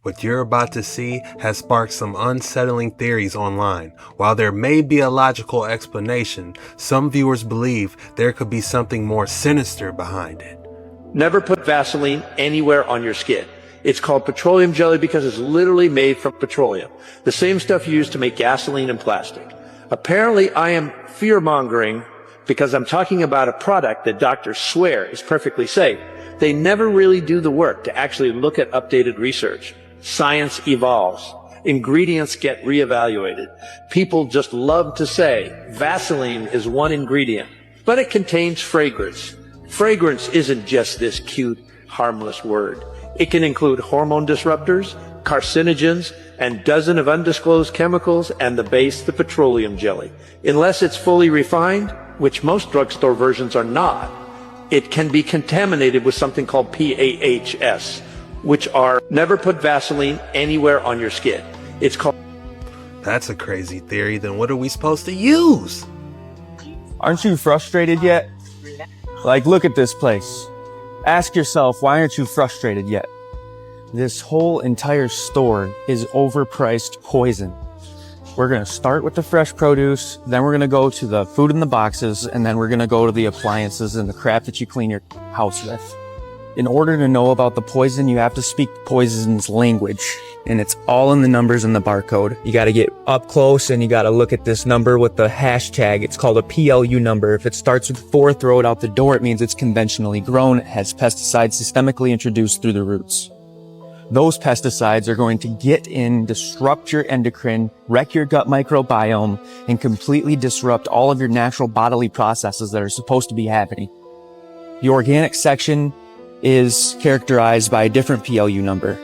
What you're about to see has sparked some unsettling theories online. While there may be a logical explanation, some viewers believe there could be something more sinister behind it. Never put Vaseline anywhere on your skin. It's called petroleum jelly because it's literally made from petroleum, the same stuff used to make gasoline and plastic. Apparently, I am fear-mongering because I'm talking about a product that doctors swear is perfectly safe. They never really do the work to actually look at updated research. Science evolves. Ingredients get reevaluated. People just love to say Vaseline is one ingredient, but it contains fragrance. Fragrance isn't just this cute, harmless word. It can include hormone disruptors, carcinogens, and dozens of undisclosed chemicals, and the base, the petroleum jelly. Unless it's fully refined, which most drugstore versions are not, it can be contaminated with something called PAHs, which are never put Vaseline anywhere on your skin. It's called... That's a crazy theory. Then what are we supposed to use? Aren't you frustrated yet? Like, look at this place. Ask yourself, why aren't you frustrated yet? This whole entire store is overpriced poison. We're going to start with the fresh produce, then we're going to go to the food in the boxes, and then we're going to go to the appliances and the crap that you clean your house with. In order to know about the poison, you have to speak the poison's language, and it's all in the numbers in the barcode. You got to get up close and you got to look at this number with the hashtag. It's called a PLU number. If it starts with 4, throw it out the door. It means it's conventionally grown. It has pesticides systemically introduced through the roots. Those pesticides are going to get in, disrupt your endocrine, wreck your gut microbiome, and completely disrupt all of your natural bodily processes that are supposed to be happening. The organic section is characterized by a different PLU number.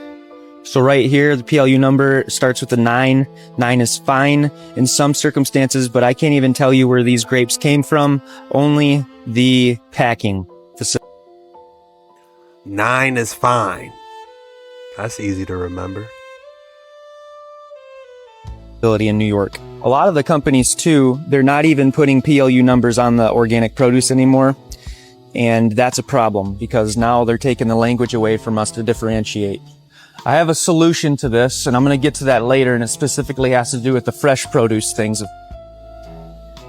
So right here, the PLU number starts with a 9. 9 is fine in some circumstances, but I can't even tell you where these grapes came from, only the packing facility. 9 is fine. That's easy to remember. In New York. A lot of the companies too, they're not even putting PLU numbers on the organic produce anymore. And that's a problem because now they're taking the language away from us to differentiate. I have a solution to this, and I'm going to get to that later, and it specifically has to do with the fresh produce things.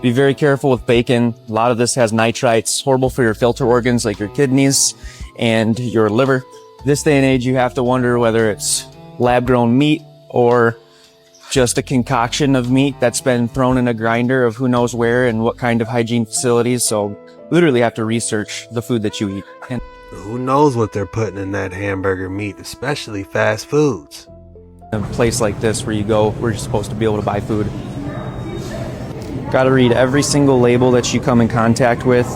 Be very careful with bacon. A lot of this has nitrites, horrible for your filter organs like your kidneys and your liver. This day and age, you have to wonder whether it's lab-grown meat or just a concoction of meat that's been thrown in a grinder of who knows where and what kind of hygiene facilities. So literally have to research the food that you eat. And who knows what they're putting in that hamburger meat, especially fast foods. a place like this where you go, where you're supposed to be able to buy food. Got to read every single label that you come in contact with.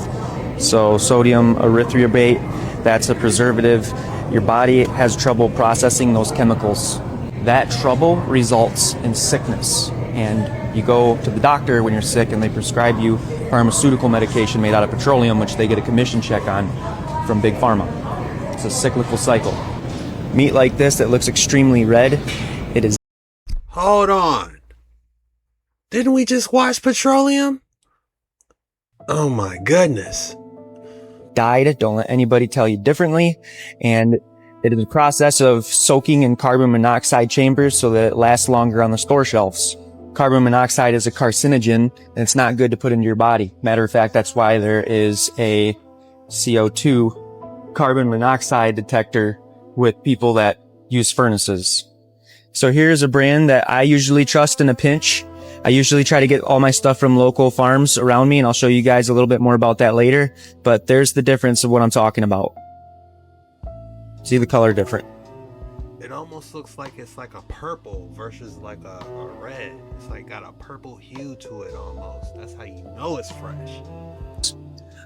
So sodium erythrobate, that's a preservative. Your body has trouble processing those chemicals. That trouble results in sickness. And you go to the doctor when you're sick and they prescribe you pharmaceutical medication made out of petroleum, which they get a commission check on from Big Pharma. It's a cyclical cycle. Meat like this that looks extremely red, it is... Hold on. Didn't we just watch petroleum? Oh my goodness. Dyed. Don't let anybody tell you differently. And it is a process of soaking in carbon monoxide chambers so that it lasts longer on the store shelves. Carbon monoxide is a carcinogen, and it's not good to put into your body. Matter of fact, that's why there is a CO2 carbon monoxide detector with people that use furnaces. So here's a brand that I usually trust in a pinch. I usually try to get all my stuff from local farms around me, and I'll show you guys a little bit more about that later. But there's the difference of what I'm talking about. See the color different? It almost looks like it's like a purple versus like a red. It's like got a purple hue to it almost. That's how you know it's fresh.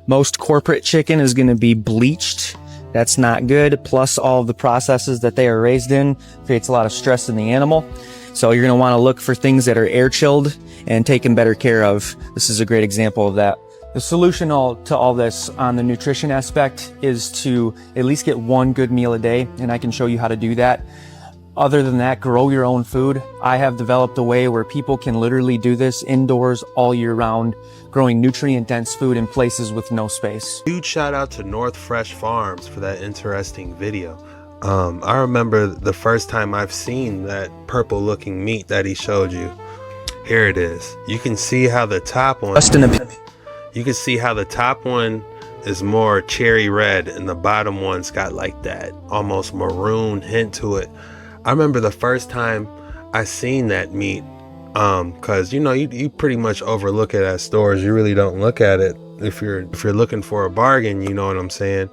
Most corporate chicken is going to be bleached. That's not good. Plus all of the processes that they are raised in creates a lot of stress in the animal. So you're going to want to look for things that are air chilled and taken better care of. This is a great example of that. The solution to all this on the nutrition aspect is to at least get one good meal a day, and I can show you how to do that. Other than that, grow your own food. I have developed a way where people can literally do this indoors all year round, growing nutrient-dense food in places with no space. Huge shout out to North Fresh Farms for that interesting video. I remember the first time I've seen that purple looking meat that he showed you. Here it is. You can see how the top one is more cherry red and the bottom one's got like that almost maroon hint to it. I remember the first time I seen that meat, cause you pretty much overlook it at stores. You really don't look at it if you're looking for a bargain, you know what I'm saying?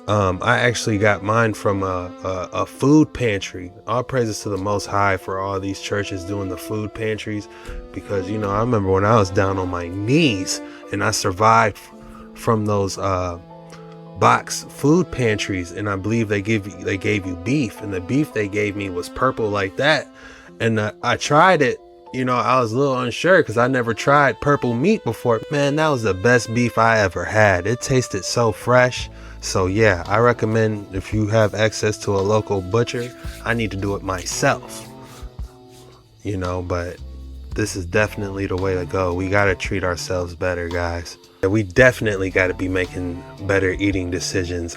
I actually got mine from a food pantry. All praises to the Most High for all these churches doing the food pantries, because I remember when I was down on my knees and I survived from those box food pantries, and I believe they gave you beef, and the beef they gave me was purple like that, and I tried it. I was a little unsure because I never tried purple meat before. Man, that was the best beef I ever had. It tasted so fresh. So yeah, I recommend, if you have access to a local butcher, I need to do it myself. But this is definitely the way to go. We got to treat ourselves better, guys. We definitely got to be making better eating decisions.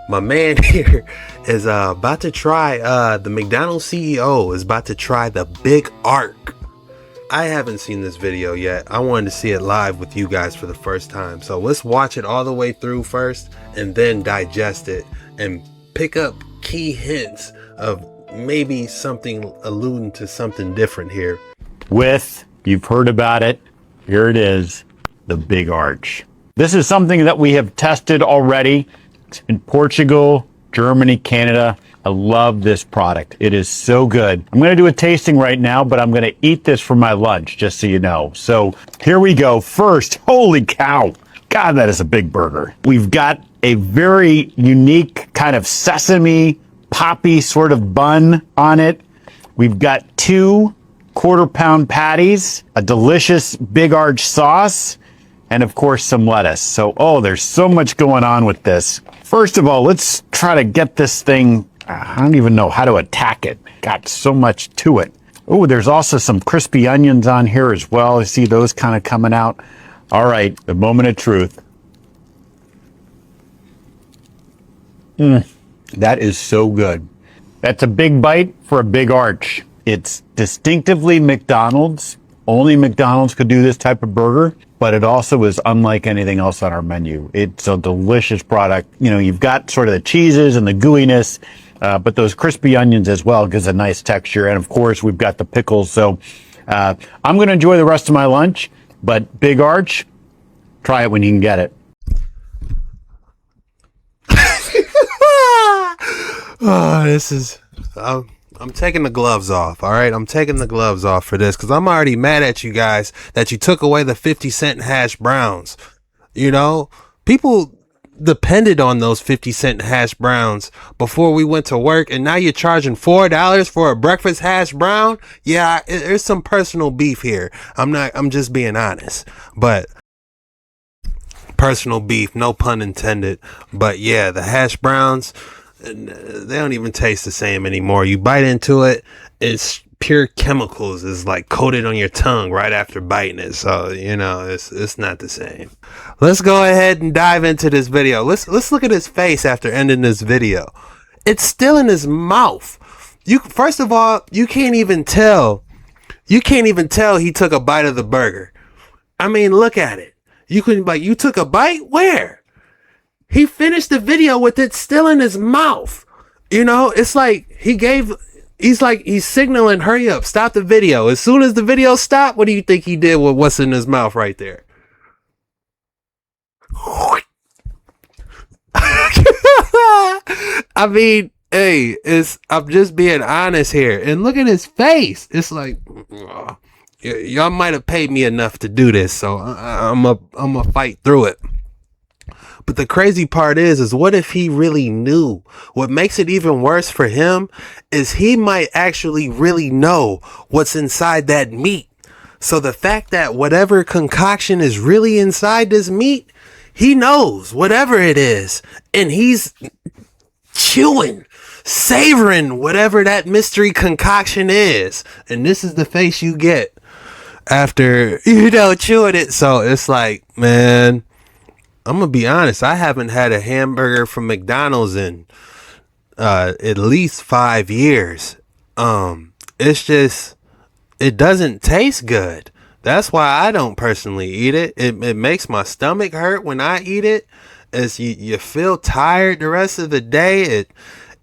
My man here is about to try, the McDonald CEO is about to try the Big Arc. I haven't seen this video yet. I wanted to see it live with you guys for the first time. So let's watch it all the way through first and then digest it and pick up key hints of maybe something alluding to something different here. You've heard about it. Here it is, the Big Arch. This is something that we have tested already in Portugal, Germany, Canada. I love this product. It is so good. I'm going to do a tasting right now, but I'm going to eat this for my lunch, just so you know. So here we go. First, holy cow. God, that is a big burger. We've got a very unique kind of sesame poppy sort of bun on it. We've got 2 quarter-pound patties, a delicious Big Arch sauce, and of course some lettuce. So, there's so much going on with this. First of all, let's try to get this thing. I don't even know how to attack it. Got so much to it. Oh, there's also some crispy onions on here as well. I see those kind of coming out. All right, the moment of truth. That is so good. That's a big bite for a Big Arch. It's distinctively McDonald's. Only McDonald's could do this type of burger, but it also is unlike anything else on our menu. It's a delicious product. You've got sort of the cheeses and the gooiness, but those crispy onions as well gives a nice texture. And of course, we've got the pickles. So I'm going to enjoy the rest of my lunch, but Big Arch, try it when you can get it. I'm taking the gloves off. All right. I'm taking the gloves off for this, because I'm already mad at you guys that you took away the 50-cent hash browns. People depended on those 50-cent hash browns before we went to work, and now you're charging $4 for a breakfast hash brown. Yeah, there's some personal beef here. I'm just being honest, but personal beef, no pun intended. But yeah, the hash browns, they don't even taste the same anymore. You bite into it, it's pure chemicals. It's like coated on your tongue right after biting it. So, it's not the same. Let's go ahead and dive into this video. Let's look at his face after ending this video. It's still in his mouth. First of all, you can't even tell he took a bite of the burger. I mean, look at it. You took a bite? Where? He finished the video with it still in his mouth. It's like he's signaling, hurry up, stop the video. As soon as the video stopped, what do you think he did with what's in his mouth right there? I mean, hey, I'm just being honest here. And look at his face. It's like, y'all might have paid me enough to do this, so I'm a fight through it. But the crazy part is what if he really knew? What makes it even worse for him is he might actually really know what's inside that meat. So the fact that whatever concoction is really inside this meat, he knows whatever it is, and he's chewing, savoring whatever that mystery concoction is. And this is the face you get after, chewing it. So it's like, man, I'm gonna be honest, I haven't had a hamburger from McDonald's in at least 5 years. It's just, it doesn't taste good. That's why I don't personally eat it. It makes my stomach hurt when I eat it. As you feel tired the rest of the day.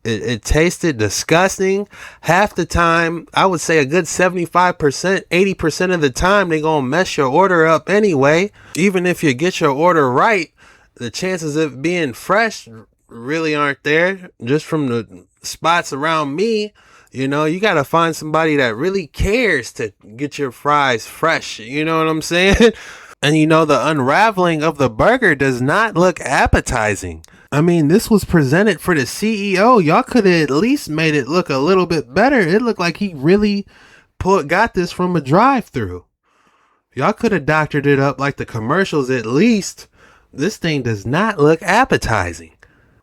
It tasted disgusting. Half the time, I would say a good 75%, 80% of the time, they gonna mess your order up anyway. Even if you get your order right, the chances of it being fresh really aren't there. Just from the spots around me, you know, you gotta find somebody that really cares to get your fries fresh. You know what I'm saying? And you know, the unraveling of the burger does not look appetizing. I mean, this was presented for the CEO. Y'all could have at least made it look a little bit better. It looked like he really got this from a drive-through. Y'all could have doctored it up like the commercials at least. This thing does not look appetizing.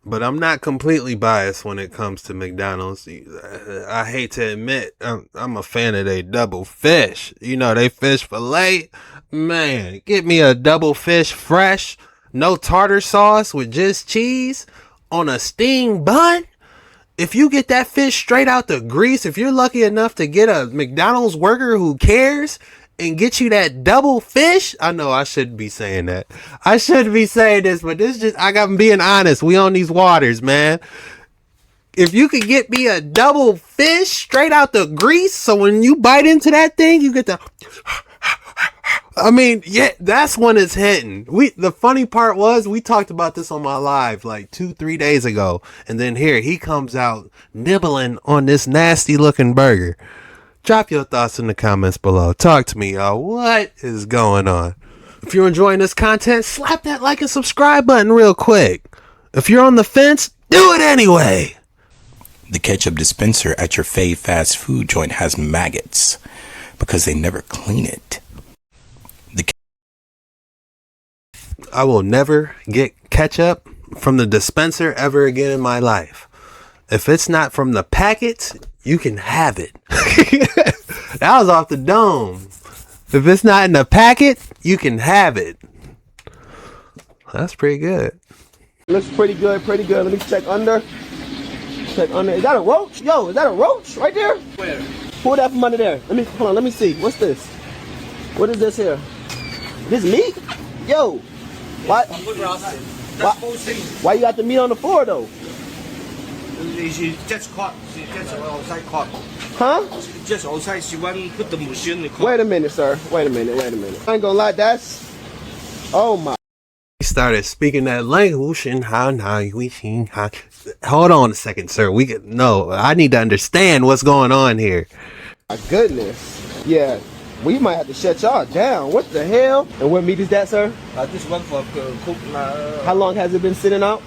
But I'm not completely biased when it comes to McDonald's. I hate to admit, I'm a fan of their double fish. You know, they fish fillet. Man, get me a double fish fresh, no tartar sauce with just cheese on a steamed bun. If you get that fish straight out the grease, if you're lucky enough to get a McDonald's worker who cares and get you that double fish. I know I shouldn't be saying that. I shouldn't be saying this, but this just, I'm being honest. We on these waters, man. If you could get me a double fish straight out the grease, so when you bite into that thing, you get the, I mean, yeah, that's when it's hitting. The funny part was, we talked about this on my live like 2-3 days ago. And then here he comes out nibbling on this nasty looking burger. Drop your thoughts in the comments below. Talk to me, y'all. What is going on? If you're enjoying this content, slap that like and subscribe button real quick. If you're on the fence, do it anyway. The ketchup dispenser at your fave fast food joint has maggots because they never clean it. I will never get ketchup from the dispenser ever again in my life. If it's not from the packet, you can have it. That was off the dome. If it's not in the packet, you can have it. That's pretty good. Looks pretty good, pretty good. Let me check under. Check under. Is that a roach? Yo, is that a roach right there? Where? Pull that from under there. Hold on, let me see. What's this? What is this here? This meat? Yo. Why you got the meat on the floor though? She just caught. She just outside caught. Huh? Just outside. She went and put the machine in the car. Wait a minute, sir. Wait a minute. I ain't gonna lie. That's. Oh my. He started speaking that language and hold on a second, sir. I need to understand what's going on here. My goodness. Yeah. We might have to shut y'all down. What the hell? And what meat is that, sir? This one for cook. How long has it been sitting out?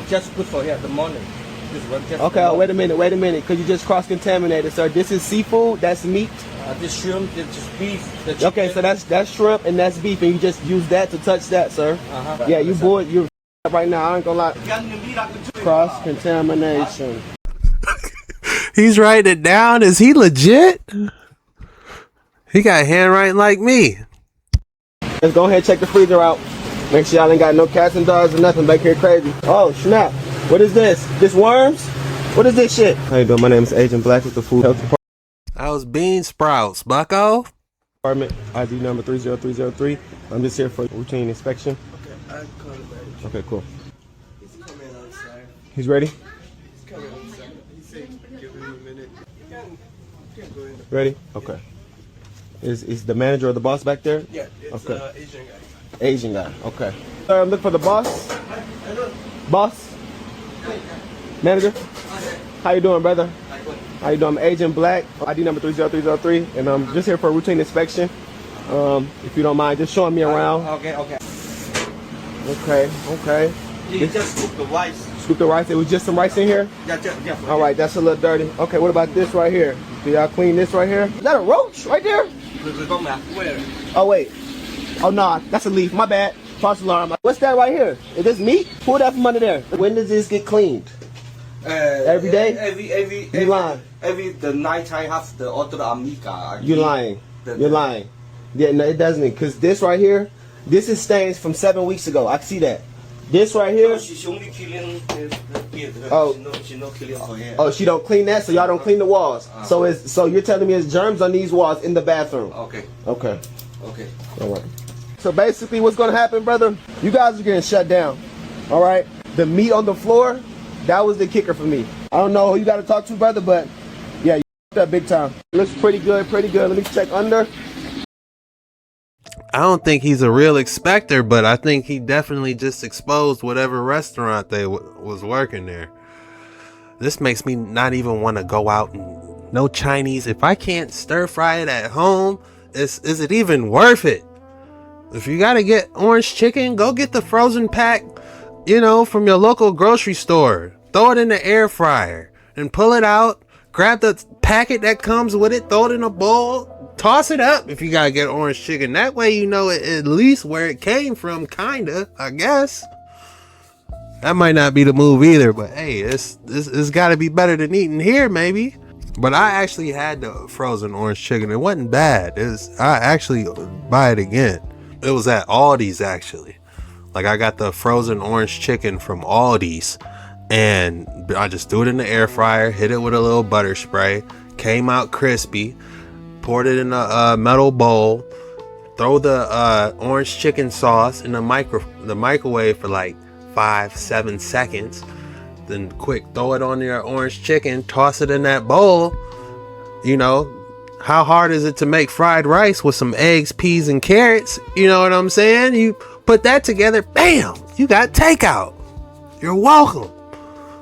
Just put for here the morning. This one just. Okay, wait a minute, because you just cross-contaminated, sir. This is seafood, that's meat. This shrimp, this is beef. Okay, so that's shrimp and that's beef, and you just use that to touch that, sir. Yeah, you bored, you're right now, I ain't gonna lie. Cross-contamination. He's writing it down? Is he legit? He got handwriting like me. Let's go ahead and check the freezer out. Make sure y'all ain't got no cats and dogs or nothing back here crazy. Oh, snap. What is this? This worms? What is this shit? How you doing? My name is Agent Black with the Food Health Department. I was bean sprouts, bucko. ID number 30303. I'm just here for routine inspection. Okay, I'll call it back. Okay, cool. He's coming outside. He's ready? He's coming outside. He said, give him a minute. You can go in. Ready? Okay. Is the manager or the boss back there? Yeah, it's okay. Asian guy. Asian guy, okay. Sir, I'm looking for the boss. Boss? Manager? How you doing, brother? How you doing? I'm Agent Black, ID number 30303, and I'm just here for a routine inspection. If you don't mind, just showing me around. Okay. Okay. You just cook the rice. Scoop the rice. It was just some rice in here? Yeah. All right, that's a little dirty. Okay, what about this right here? Do y'all clean this right here? Is that a roach right there? Where? Oh, wait. Oh, nah, that's a leaf. My bad. False alarm. What's that right here? Is this meat? Pull that from under there. When does this get cleaned? Every day? You lying. The night I have the order amiga. You lying. You're lying. Yeah, no, it doesn't. Because this right here, this is stains from 7 weeks ago. I can see that. This right here. She's only killing the Oh. She's not killing her hair. Oh, she don't clean that, so y'all don't clean the walls. So you're telling me it's germs on these walls in the bathroom? Okay. Okay. Okay. All right. So basically, what's gonna happen, brother? You guys are getting shut down. All right. The meat on the floor, that was the kicker for me. I don't know who you got to talk to, brother, but yeah, you that big time. Looks pretty good, pretty good. Let me check under. I don't think he's a real inspector, but I think he definitely just exposed whatever restaurant they was working there. This makes me not even want to go out and no Chinese. If I can't stir fry it at home, is it even worth it? If you got to get orange chicken, go get the frozen pack, from your local grocery store. Throw it in the air fryer and pull it out. Grab the packet that comes with it, throw it in a bowl. Toss it up if you gotta get orange chicken. That way you know at least where it came from, kinda, I guess. That might not be the move either, but hey, it's gotta be better than eating here, maybe. But I actually had the frozen orange chicken. It wasn't bad. I actually buy it again. It was at Aldi's, actually. Like, I got the frozen orange chicken from Aldi's, and I just threw it in the air fryer, hit it with a little butter spray, came out crispy. Poured it in a metal bowl. Throw the orange chicken sauce in the microwave for like 5-7 seconds. Then quick, throw it on your orange chicken. Toss it in that bowl. How hard is it to make fried rice with some eggs, peas, and carrots? You know what I'm saying? You put that together, bam! You got takeout. You're welcome.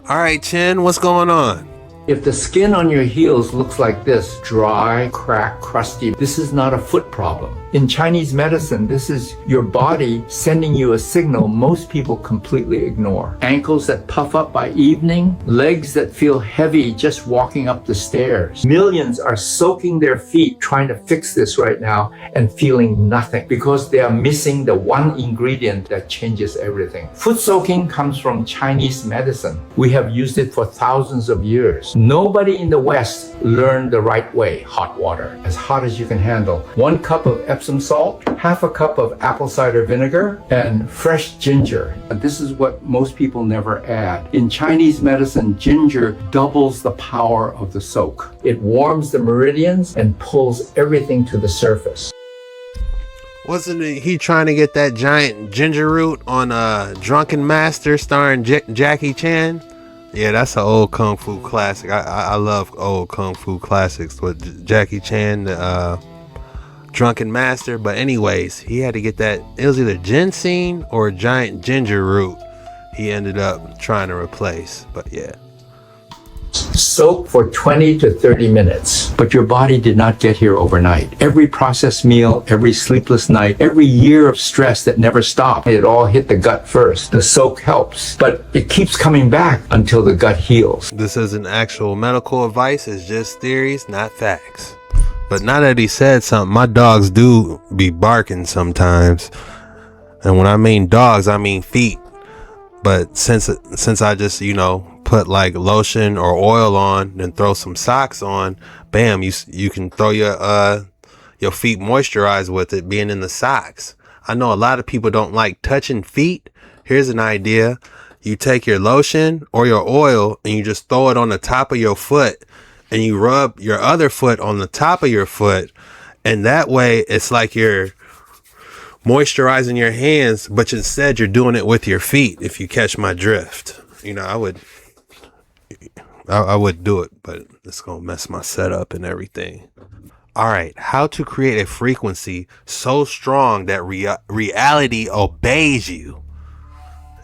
All right, Chin, what's going on? If the skin on your heels looks like this, dry, cracked, crusty, this is not a foot problem. In Chinese medicine, this is your body sending you a signal most people completely ignore. Ankles that puff up by evening, legs that feel heavy just walking up the stairs. Millions are soaking their feet trying to fix this right now and feeling nothing because they are missing the one ingredient that changes everything. Foot soaking comes from Chinese medicine. We have used it for thousands of years. Nobody in the West learned the right way. Hot water, as hot as you can handle. 1 cup of Epsom salt, half a cup of apple cider vinegar, and fresh ginger. This is what most people never add. In Chinese medicine, ginger doubles the power of the soak. It warms the meridians and pulls everything to the surface. Wasn't he trying to get that giant ginger root on Drunken Master starring Jackie Chan? Yeah, that's an old kung fu classic. I love old kung fu classics with Jackie Chan, Drunken Master. But anyways, he had to get that. It was either ginseng or a giant ginger root he ended up trying to replace. But yeah. Soak for 20 to 30 minutes. But your body did not get here overnight. Every processed meal, every sleepless night, every year of stress that never stopped, it all hit the gut first. The soak helps, but it keeps coming back until the gut heals. This isn't actual medical advice. It's just theories, not facts. But now that he said something, my dogs do be barking sometimes. And when I mean dogs, I mean feet. But since I just, put like lotion or oil on, then throw some socks on, bam, you can throw your feet moisturized with it being in the socks. I know a lot of people don't like touching feet. Here's an idea. You take your lotion or your oil and you just throw it on the top of your foot and you rub your other foot on the top of your foot. And that way it's like you're moisturizing your hands, but instead you're doing it with your feet, if you catch my drift. I would do it, but it's going to mess my setup and everything. All right. How to create a frequency so strong that reality obeys you.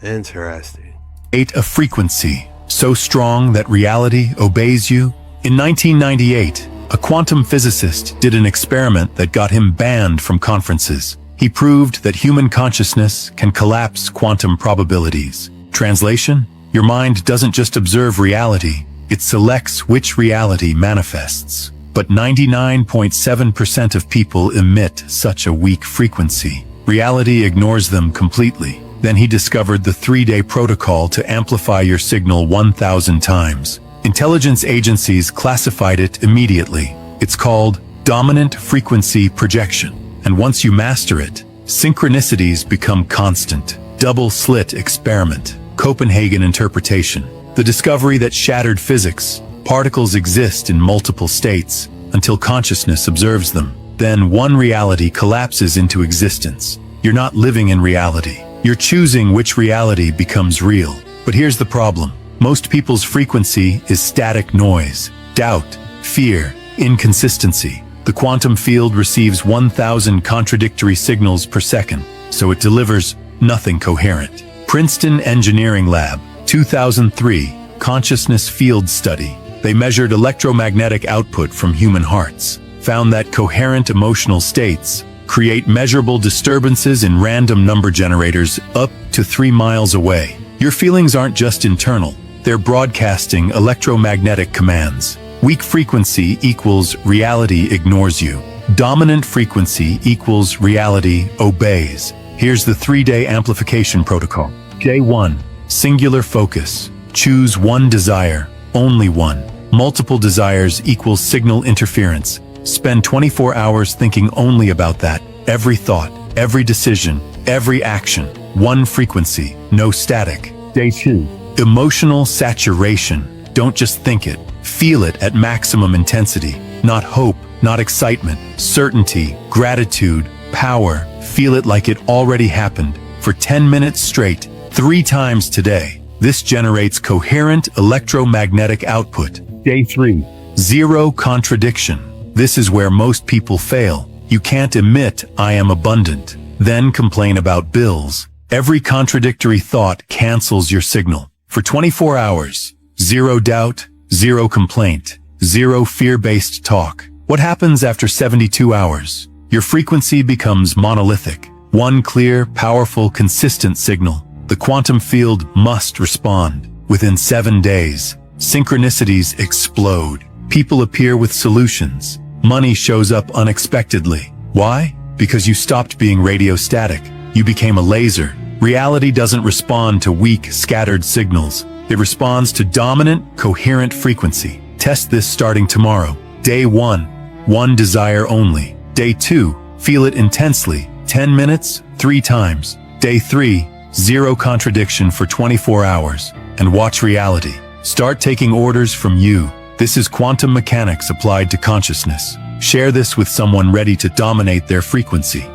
Interesting. Create a frequency so strong that reality obeys you. In 1998, a quantum physicist did an experiment that got him banned from conferences. He proved that human consciousness can collapse quantum probabilities. Translation? Your mind doesn't just observe reality, it selects which reality manifests. But 99.7% of people emit such a weak frequency. Reality ignores them completely. Then he discovered the 3-day protocol to amplify your signal 1,000 times. Intelligence agencies classified it immediately. It's called dominant frequency projection. And once you master it, synchronicities become constant. double slit experiment, Copenhagen interpretation, the discovery that shattered physics. Particles exist in multiple states until consciousness observes them. Then one reality collapses into existence. You're not living in reality. You're choosing which reality becomes real. But here's the problem. Most people's frequency is static noise, doubt, fear, inconsistency. The quantum field receives 1,000 contradictory signals per second, so it delivers nothing coherent. Princeton Engineering Lab, 2003, Consciousness Field Study. They measured electromagnetic output from human hearts, found that coherent emotional states create measurable disturbances in random number generators up to 3 miles away. Your feelings aren't just internal, they're broadcasting electromagnetic commands. Weak frequency equals reality ignores you. Dominant frequency equals reality obeys. Here's the 3-day amplification protocol. Day 1. Singular focus. Choose one desire, only one. Multiple desires equals signal interference. Spend 24 hours thinking only about that. Every thought, every decision, every action. One frequency, no static. Day 2. Emotional saturation. Don't just think it. Feel it at maximum intensity. Not hope, not excitement. Certainty, gratitude, power. Feel it like it already happened. For 10 minutes straight, 3 times today. This generates coherent electromagnetic output. Day 3. Zero contradiction. This is where most people fail. You can't emit, "I am abundant," then complain about bills. Every contradictory thought cancels your signal. For 24 hours, zero doubt, zero complaint, zero fear-based talk. What happens after 72 hours? Your frequency becomes monolithic. One clear, powerful, consistent signal. The quantum field must respond. Within 7 days, synchronicities explode. People appear with solutions. Money shows up unexpectedly. Why? Because you stopped being radio static. You became a laser. Reality doesn't respond to weak, scattered signals. It responds to dominant, coherent frequency. Test this starting tomorrow. Day 1, one desire only. Day 2, feel it intensely, 10 minutes, 3 times. Day 3, zero contradiction for 24 hours. And watch reality. Start taking orders from you. This is quantum mechanics applied to consciousness. Share this with someone ready to dominate their frequency.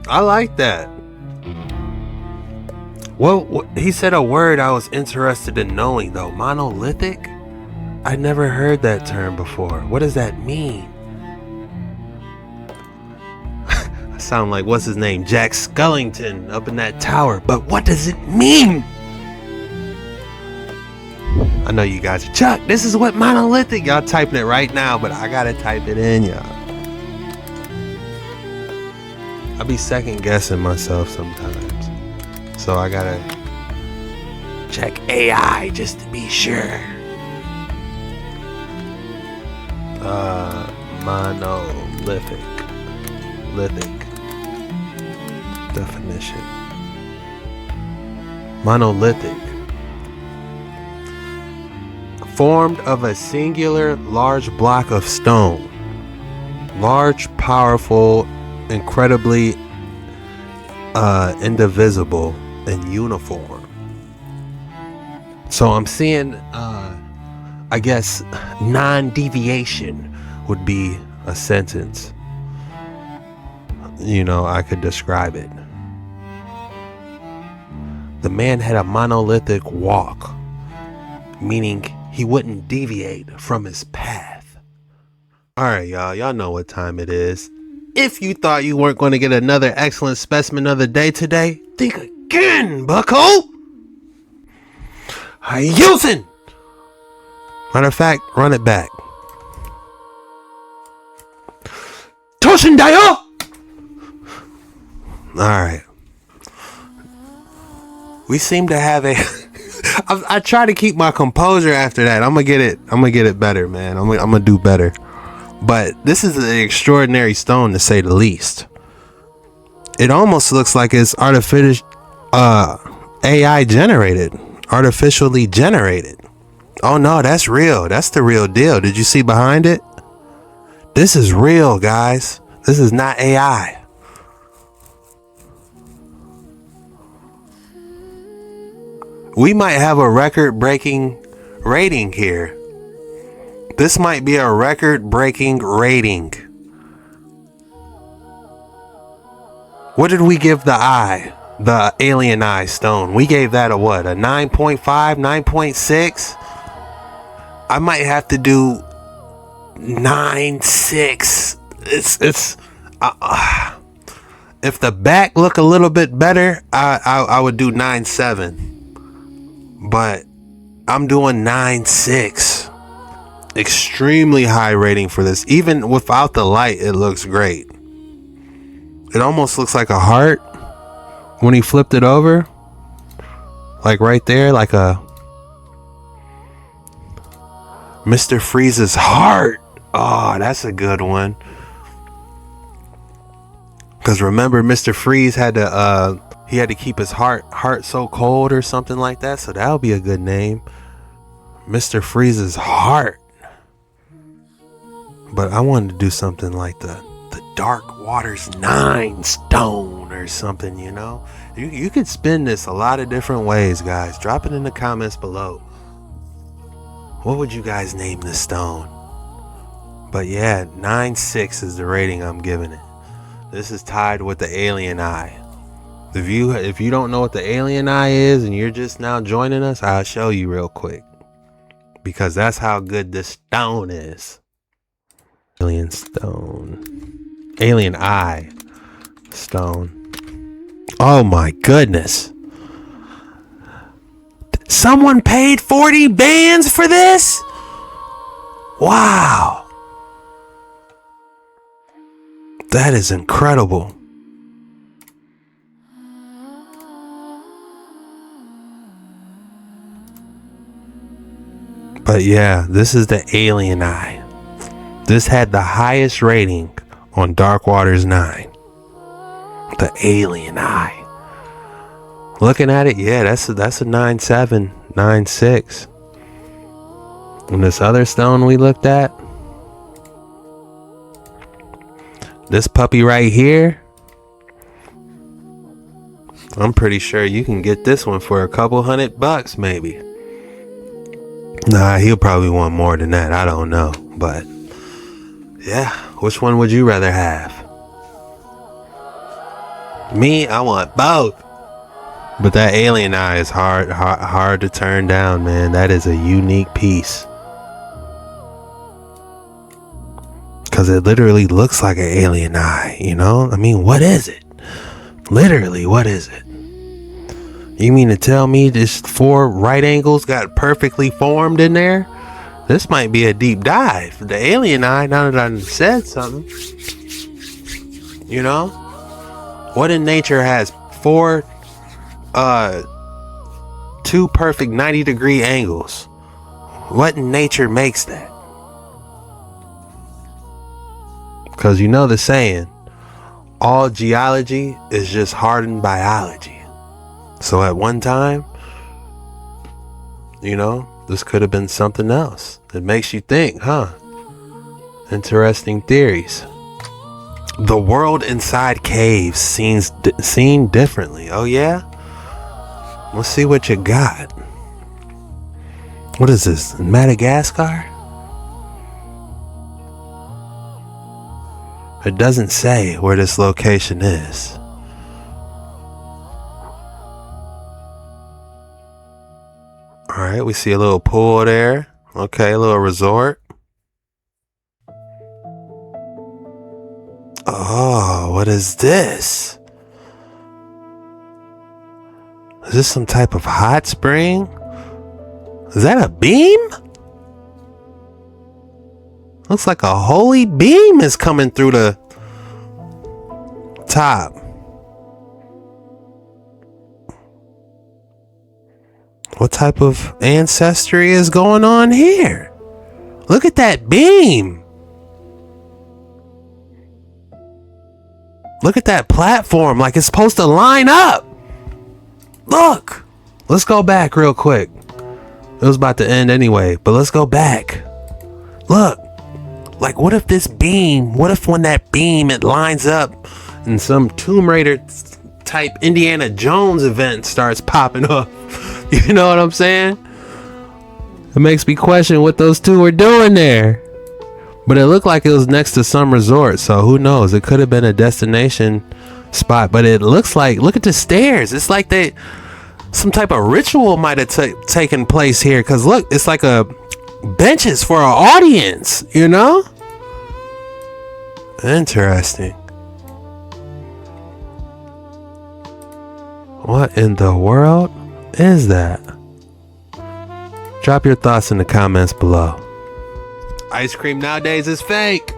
I like that. Well, he said a word I was interested in knowing though. Monolithic? I never heard that term before. What does that mean? I sound like, what's his name? Jack Skellington up in that tower. But what does it mean? I know you guys are, Chuck, this is what monolithic. Y'all typing it right now, but I gotta type it in, y'all. I be second guessing myself sometimes. So I gotta check AI just to be sure. Monolithic. Definition. Monolithic. Formed of a singular large block of stone. Large, powerful, incredibly indivisible and uniform. So I'm seeing I guess non-deviation would be a sentence. You know, I could describe it. The man had a monolithic walk, meaning he wouldn't deviate from his path. Alright, y'all know what time it is. If you thought you weren't going to get another excellent specimen of the day today, think again, bucko. How you using? Matter of fact, run it back. Toshin Dayo! Alright. We seem to have a I try to keep my composure after that. I'm gonna get it better, man. I'm gonna do better. But this is an extraordinary stone, to say the least. It almost looks like it's artificial, AI generated, artificially generated. Oh no, that's real. That's the real deal. Did you see behind it? This is real, guys. This is not AI. We might have a record-breaking rating here. This might be a record-breaking rating. What did we give the eye? The alien eye stone. We gave that a what? A 9.5, 9.6? I might have to do 9.6. It's if the back look a little bit better, I would do 9.7. But I'm doing 9.6. Extremely high rating for this. Even without the light, it looks great. It almost looks like a heart when he flipped it over. Like right there, like a Mr. Freeze's heart. Oh, that's a good one. Because remember, Mr. Freeze had to he had to keep his heart so cold or something like that. So that would be a good name. Mr. Freeze's heart. But I wanted to do something like the Dark Waters 9 stone or something, you know. You could spin this a lot of different ways, guys. Drop it in the comments below. What would you guys name this stone? But yeah, 9.6 is the rating I'm giving it. This is tied with the alien eye. If you don't know what the alien eye is and you're just now joining us, I'll show you real quick. Because that's how good this stone is. Alien stone. Alien eye stone. Oh my goodness. Someone paid 40 bands for this? Wow. That is incredible. But yeah, this is the alien eye. This had the highest rating on Dark Waters 9. The alien eye. Looking at it, yeah, that's a 9.7, 9.6. And this other stone we looked at, this puppy right here, I'm pretty sure you can get this one for a couple $100 maybe. Nah, he'll probably want more than that. I don't know, but yeah, which one would you rather have? Me, I want both. But that alien eye is hard to turn down, man. That is a unique piece. Because it literally looks like an alien eye, you know? I mean, what is it? Literally, what is it? You mean to tell me this 4 right angles got perfectly formed in there? This might be a deep dive. The alien eye, now that I said something. You know? What in nature has 2 perfect 90-degree angles? What in nature makes that? Because you know the saying, all geology is just hardened biology. So at one time, you know, this could have been something else. It makes you think, huh? Interesting theories. The world inside caves seen differently. Oh yeah? Let's see what you got. What is this? Madagascar? It doesn't say where this location is. Alright, we see a little pool there. Okay, a little resort. Oh, what is this? Is this some type of hot spring? Is that a beam? Looks like a holy beam is coming through the top. What type of ancestry is going on here? Look at that beam. Look at that platform, like it's supposed to line up. Look. Let's go back real quick. It was about to end anyway, but let's go back. Look. Like, what if this beam, what if when that beam, it lines up and some Tomb Raider type Indiana Jones event starts popping up? You know what I'm saying? It makes me question what those two were doing there. But it looked like it was next to some resort, so who knows? It could have been a destination spot. But it looks like, look at the stairs. It's like some type of ritual might have taken place here. Because look, it's like a benches for an audience, you know? Interesting. What in the world is that? Drop your thoughts in the comments below. Ice cream nowadays is fake.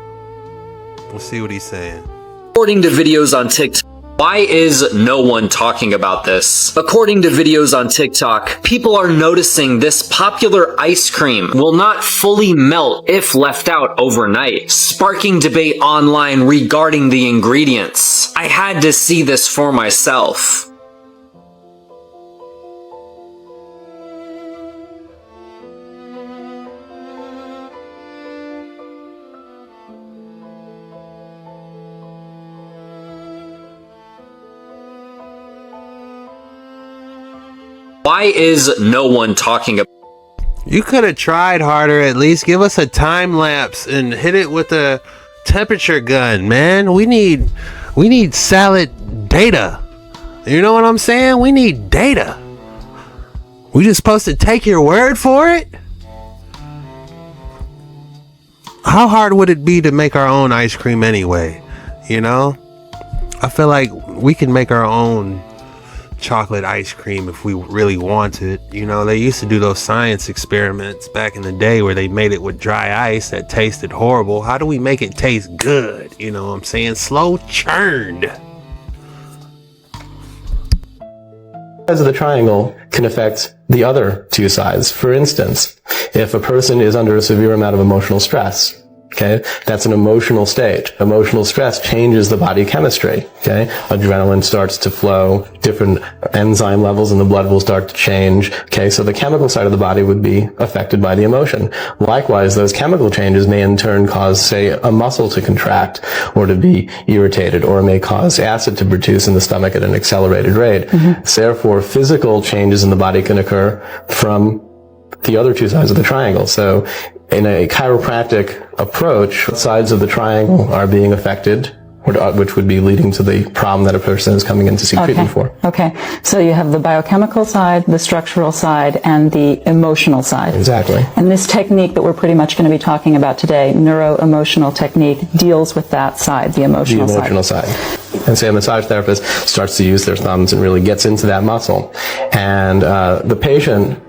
We'll see what he's saying. According to videos on TikTok, why is no one talking about this? According to videos on TikTok, people are noticing this popular ice cream will not fully melt if left out overnight, sparking debate online regarding the ingredients. I had to see this for myself. Why is no one talking about? You could have tried harder. At least give us a time lapse and hit it with a temperature gun, man. We need solid data. You know what I'm saying? We need data. We just supposed to take your word for it? How hard would it be to make our own ice cream anyway? You know? I feel like we can make our own chocolate ice cream if we really wanted. You know, they used to do those science experiments back in the day where they made it with dry ice that tasted horrible. How do we make it taste good? You know what I'm saying? Slow churned. Sides of the triangle can affect the other two sides. For instance, if a person is under a severe amount of emotional stress, okay, that's an emotional state. Emotional stress changes the body chemistry, okay? Adrenaline starts to flow, different enzyme levels in the blood will start to change, okay? So the chemical side of the body would be affected by the emotion. Likewise, those chemical changes may in turn cause, say, a muscle to contract or to be irritated, or may cause acid to produce in the stomach at an accelerated rate. So therefore, physical changes in the body can occur from the other two sides of the triangle. So in a chiropractic approach, sides of the triangle are being affected, which would be leading to the problem that a person is coming in to seek treatment for. Okay, so you have the biochemical side, the structural side, and the emotional side. Exactly. And this technique that we're pretty much going to be talking about today, neuro-emotional technique, deals with that side, the emotional side. The emotional side. And say a massage therapist starts to use their thumbs and really gets into that muscle. And the patient...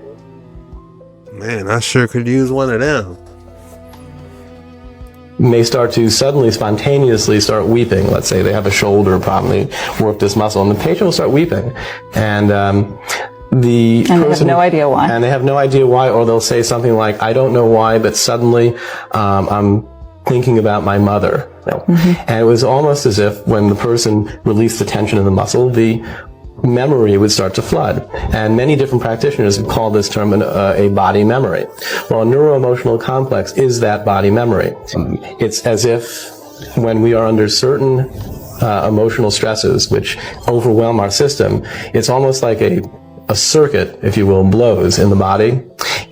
Man, I sure could use one of them. May start to suddenly, spontaneously start weeping. Let's say they have a shoulder problem, they work this muscle, and the patient will start weeping. And they have no idea why. And they have no idea why, or they'll say something like, I don't know why, but suddenly I'm thinking about my mother. And it was almost as if when the person released the tension in the muscle, the memory would start to flood. And many different practitioners have called this term a body memory. Well, a neuroemotional complex is that body memory. It's as if when we are under certain emotional stresses which overwhelm our system, it's almost like a circuit, if you will, blows in the body,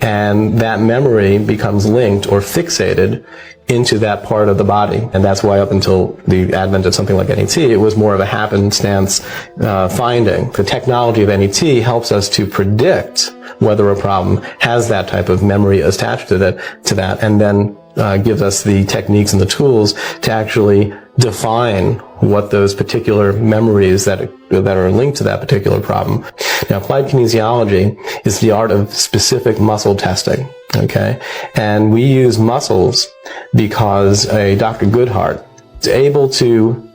and that memory becomes linked or fixated into that part of the body. And that's why up until the advent of something like NET, it was more of a happenstance finding. The technology of NET helps us to predict whether a problem has that type of memory attached to that, and then gives us the techniques and the tools to actually define what those particular memories that are linked to that particular problem. Now, applied kinesiology is the art of specific muscle testing. Okay, and we use muscles because a Dr. Goodhart is able to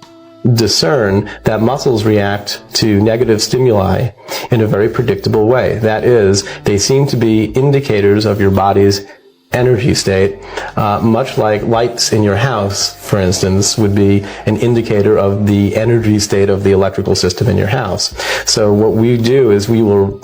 discern that muscles react to negative stimuli in a very predictable way. That is, they seem to be indicators of your body's energy state, much like lights in your house, for instance, would be an indicator of the energy state of the electrical system in your house. So what we do is we will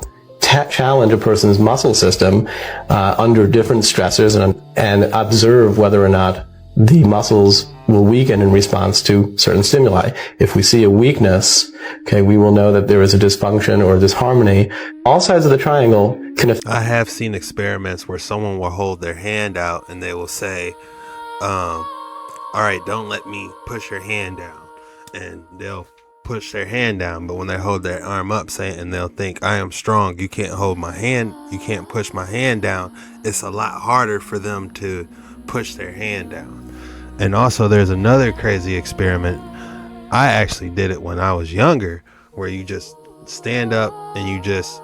challenge a person's muscle system under different stressors and observe whether or not the muscles will weaken in response to certain stimuli. If we see a weakness, okay, we will know that there is a dysfunction or disharmony. All sides of the triangle can affect. I have seen experiments where someone will hold their hand out and they will say, all right, don't let me push your hand down. And they'll push their hand down, but when they hold their arm up, and they'll think, I am strong, you can't hold my hand, you can't push my hand down. It's a lot harder for them to push their hand down. And also there's another crazy experiment. I actually did it when I was younger, where you just stand up and you just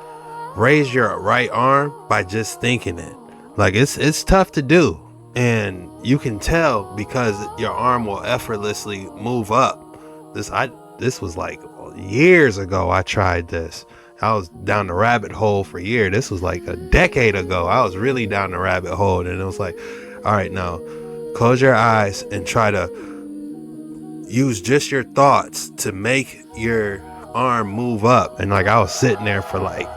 raise your right arm by just thinking it. Like it's tough to do, and you can tell because your arm will effortlessly move up. This was like years ago. I tried this. I was down the rabbit hole for years. This was like a decade ago. I was really down the rabbit hole, and it was like, all right, now close your eyes and try to use just your thoughts to make your arm move up. And like I was sitting there for like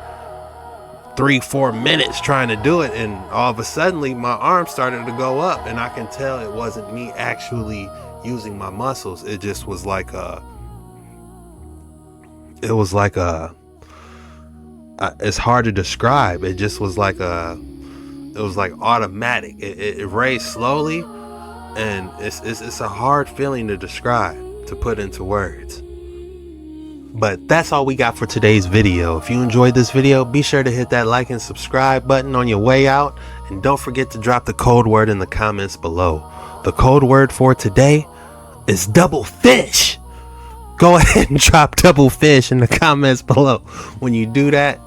3-4 minutes trying to do it, and all of a sudden my arm started to go up, and I can tell it wasn't me actually using my muscles. It just was like it's hard to describe. It just was like it was like automatic. It raised slowly, and it's a hard feeling to describe, to put into words. But that's all we got for today's video. If you enjoyed this video, be sure to hit that like and subscribe button on your way out, and don't forget to drop the code word in the comments below. The code word for today is double fish. Go ahead and drop double fish in the comments below. When you do that,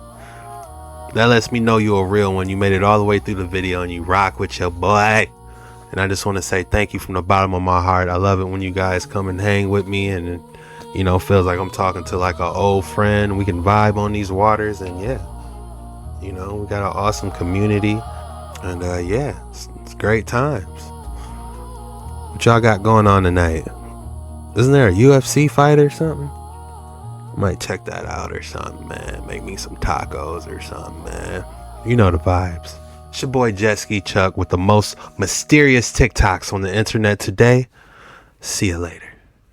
that lets me know you're a real one. You made it all the way through the video and you rock with your boy. And I just want to say thank you from the bottom of my heart. I love it when you guys come and hang with me, and it, you know, feels like I'm talking to like an old friend. We can vibe on these waters, and yeah, you know, we got an awesome community, and yeah, it's great times. What y'all got going on tonight? Isn't there a UFC fight or something? Might check that out or something, man. Make me some tacos or something, man. You know the vibes. It's your boy Jet Ski Chuck with the most mysterious TikToks on the internet today. See you later.